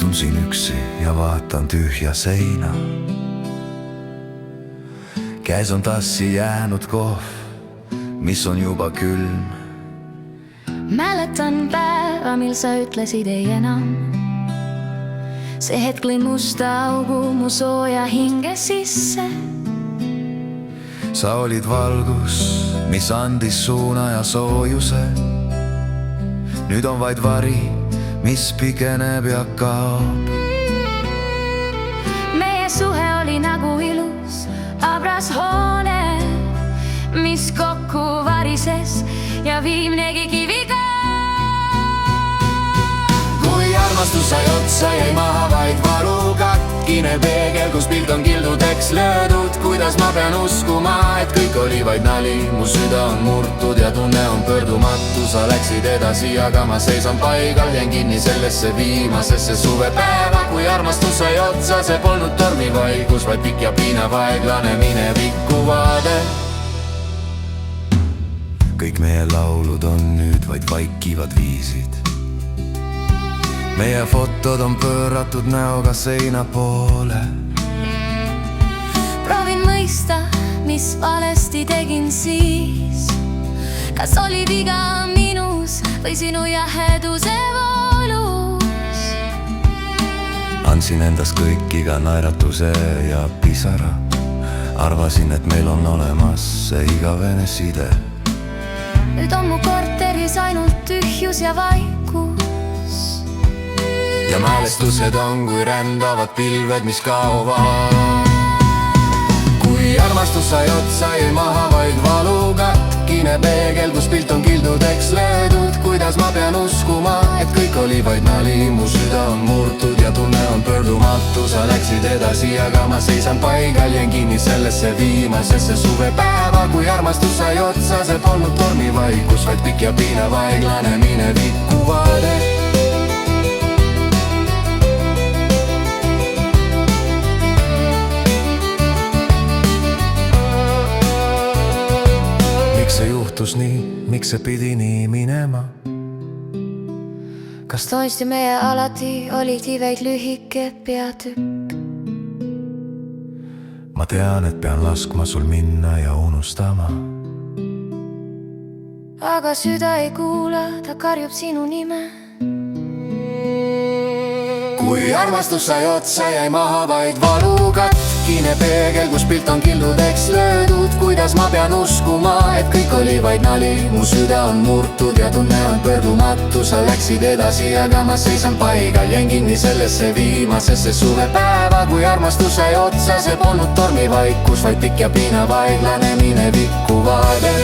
istun siin üksi ja vaatan tühja seina. Käes on tassi jäänud kohv, mis on juba külm. Mäletan päeva, mil sa ütlesid ei enam. See hetk lõi musta augu mu sooja hinge sisse. Sa olid valgus, mis andis suuna ja soojuse. Nüüd on vaid vari, mis pikeneb ja kaob. Meie suhe oli nagu ilus abras hoone, mis kokku varises ja viimnegi kivi ka. Kui armastus sai otsa, jäi maha vaid valu. Katkine peegel, kus pilt on kildudeks löödud. Kuidas ma pean uskuma, et kõik oli vaid nali. Mu süda on murtud ja tunne on pöördumatu. Sa läksid edasi, aga ma seisan paigal. Jäin kinni sellesse viimasesse suvepäeva. Kui armastus sai otsa, see polnud tormivaigus, vaid pikk ja piinav aeglane minevikku vaade. Kõik meie laulud on nüüd vaid vaikivad viisid. Meie fotod on pööratud näoga seina poole. Proovin mõista, mis valesti tegin siis. Kas oli viga minus või sinu jaheduse voolus? Andsin endas kõik, iga naeratuse ja pisara. Arvasin, et meil on olemas see igavene side. Nüüd on mu korteris ainult tühjus ja vaikus. Ja mälestused on kui rändavad pilved, mis kaovad. Kui armastus sai otsa, jäi maha vaid valu. Katkine peegel, kus pilt on kildudeks löödud. Kuidas ma pean uskuma, et kõik oli vaid nali. Mu süda on murtud ja tunne on pöördumatu. Sa läksid edasi, aga ma seisan paigal. Jäin kinni sellesse viimasesse suvepäeva. Kui armastus sai otsa, see polnud tormivaikus, vaid pikk ja piinav aeglane minevikku vaade. Miks see juhtus nii, miks see pidi nii minema? Kas tõesti meie alati olid vaid lühike peatükk? Ma tean, et pean laskma sul minna ja unustama. Aga süda ei kuula, ta karjub sinu nime. Kui armastus sai otsa, jäi maha vaid valu. Katkine peegel, kus pilt on kildudeks löödud. Kuidas ma pean uskuma, et kõik oli vaid nali. Mu süda on murtud ja tunne on pöördumatu. Sa läksid edasi, aga ma seisan paigal. Jäin kinni sellesse viimasesse suvepäeva. Kui armastus sai otsa, see polnud tormivaikus, vaid pikk ja piinav aeglane minevikku vaade.